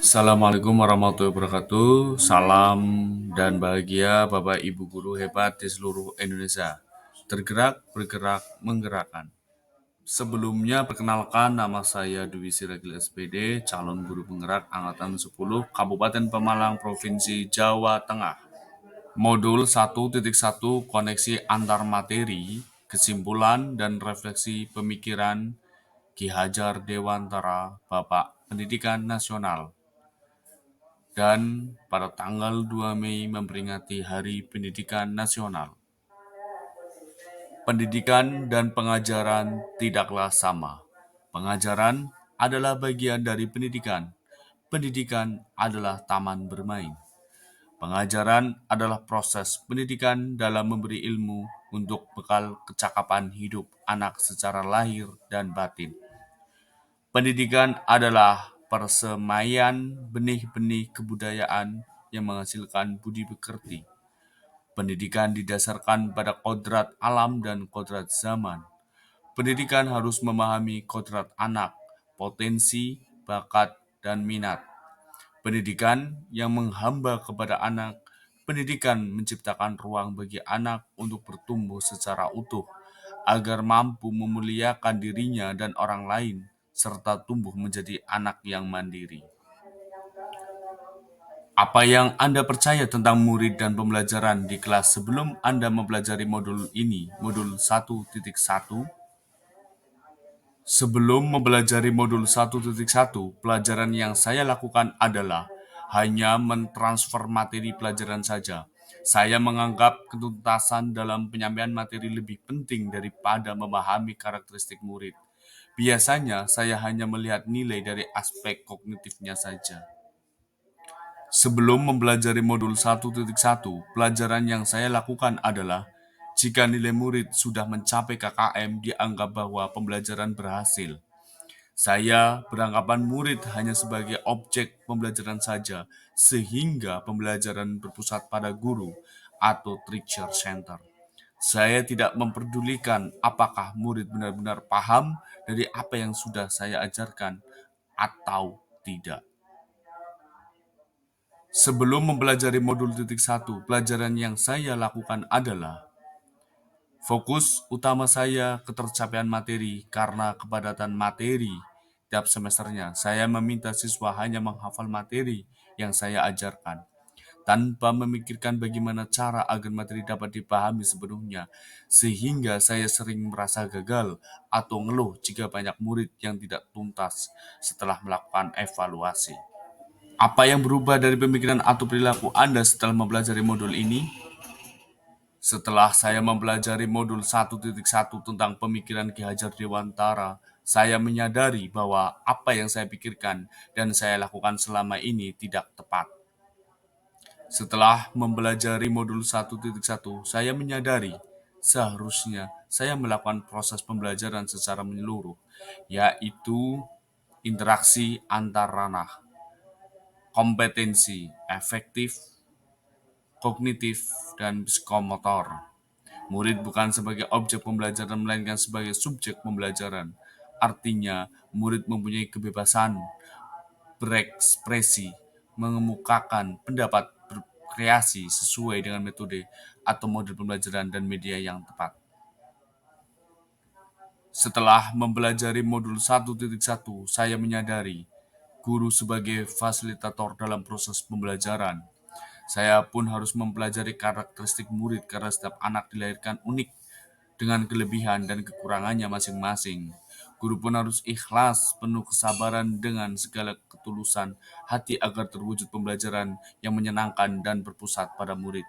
Assalamualaikum warahmatullahi wabarakatuh. Salam dan bahagia Bapak Ibu guru hebat di seluruh Indonesia. Tergerak, bergerak, menggerakkan. Sebelumnya perkenalkan, nama saya Dwi Siragil SPD, calon guru penggerak Angkatan 10 Kabupaten Pemalang, Provinsi Jawa Tengah. Modul 1.1 Koneksi antar materi, kesimpulan dan refleksi pemikiran Ki Hajar Dewantara, Bapak Pendidikan Nasional. Dan pada tanggal 2 Mei memperingati Hari Pendidikan Nasional. Pendidikan dan pengajaran tidaklah sama. Pengajaran adalah bagian dari pendidikan. Pendidikan adalah taman bermain. Pengajaran adalah proses pendidikan dalam memberi ilmu untuk bekal kecakapan hidup anak secara lahir dan batin. Pendidikan adalah persemaian benih-benih kebudayaan yang menghasilkan budi pekerti. Pendidikan didasarkan pada kodrat alam dan kodrat zaman. Pendidikan harus memahami kodrat anak, potensi, bakat, dan minat. Pendidikan yang menghamba kepada anak, pendidikan menciptakan ruang bagi anak untuk bertumbuh secara utuh, agar mampu memuliakan dirinya dan orang lain, serta tumbuh menjadi anak yang mandiri. Apa yang Anda percaya tentang murid dan pembelajaran di kelas sebelum Anda mempelajari modul ini, modul 1.1? Sebelum mempelajari modul 1.1, pelajaran yang saya lakukan adalah hanya mentransfer materi pelajaran saja. Saya menganggap ketuntasan dalam penyampaian materi lebih penting daripada memahami karakteristik murid. Biasanya saya hanya melihat nilai dari aspek kognitifnya saja. Sebelum mempelajari modul 1.1, pelajaran yang saya lakukan adalah jika nilai murid sudah mencapai KKM, dianggap bahwa pembelajaran berhasil. Saya beranggapan murid hanya sebagai objek pembelajaran saja, sehingga pembelajaran berpusat pada guru atau teacher center. Saya tidak memperdulikan apakah murid benar-benar paham dari apa yang sudah saya ajarkan atau tidak. Sebelum mempelajari modul 1, pelajaran yang saya lakukan adalah fokus utama saya ketercapaian materi karena kepadatan materi tiap semesternya. Saya meminta siswa hanya menghafal materi yang saya ajarkan, tanpa memikirkan bagaimana cara agar materi dapat dipahami sepenuhnya, sehingga saya sering merasa gagal atau ngeluh jika banyak murid yang tidak tuntas setelah melakukan evaluasi. Apa yang berubah dari pemikiran atau perilaku Anda setelah mempelajari modul ini? Setelah saya mempelajari modul 1.1 tentang pemikiran Ki Hajar Dewantara, saya menyadari bahwa apa yang saya pikirkan dan saya lakukan selama ini tidak tepat. Setelah mempelajari modul 1.1, saya menyadari seharusnya saya melakukan proses pembelajaran secara menyeluruh, yaitu interaksi antar ranah, kompetensi, efektif, kognitif, dan psikomotor. Murid bukan sebagai objek pembelajaran, melainkan sebagai subjek pembelajaran. Artinya, murid mempunyai kebebasan berekspresi, mengemukakan pendapat, berkreasi sesuai dengan metode atau model pembelajaran dan media yang tepat. Setelah mempelajari modul 1.1, saya menyadari guru sebagai fasilitator dalam proses pembelajaran. Saya pun harus mempelajari karakteristik murid karena setiap anak dilahirkan unik dengan kelebihan dan kekurangannya masing-masing. Guru pun harus ikhlas, penuh kesabaran dengan segala ketulusan hati agar terwujud pembelajaran yang menyenangkan dan berpusat pada murid.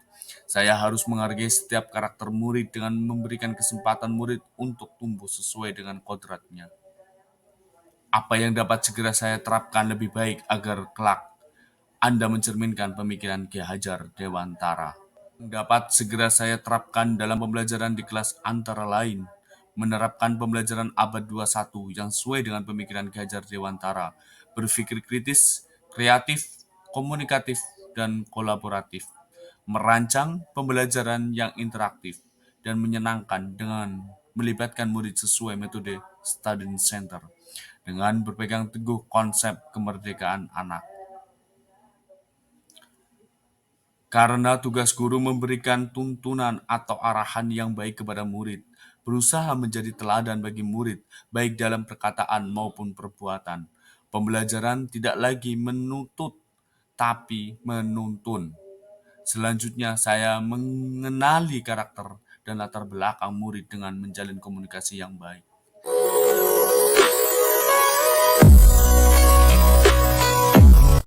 Saya harus menghargai setiap karakter murid dengan memberikan kesempatan murid untuk tumbuh sesuai dengan kodratnya. Apa yang dapat segera saya terapkan lebih baik agar kelak Anda mencerminkan pemikiran Ki Hajar Dewantara. Dapat segera saya terapkan dalam pembelajaran di kelas antara lain, menerapkan pembelajaran abad 21 yang sesuai dengan pemikiran Ki Hajar Dewantara, berpikir kritis, kreatif, komunikatif, dan kolaboratif, merancang pembelajaran yang interaktif dan menyenangkan dengan melibatkan murid sesuai metode Student Center, dengan berpegang teguh konsep kemerdekaan anak. Karena tugas guru memberikan tuntunan atau arahan yang baik kepada murid, berusaha menjadi teladan bagi murid, baik dalam perkataan maupun perbuatan. Pembelajaran tidak lagi menuntut, tapi menuntun. Selanjutnya, saya mengenali karakter dan latar belakang murid dengan menjalin komunikasi yang baik.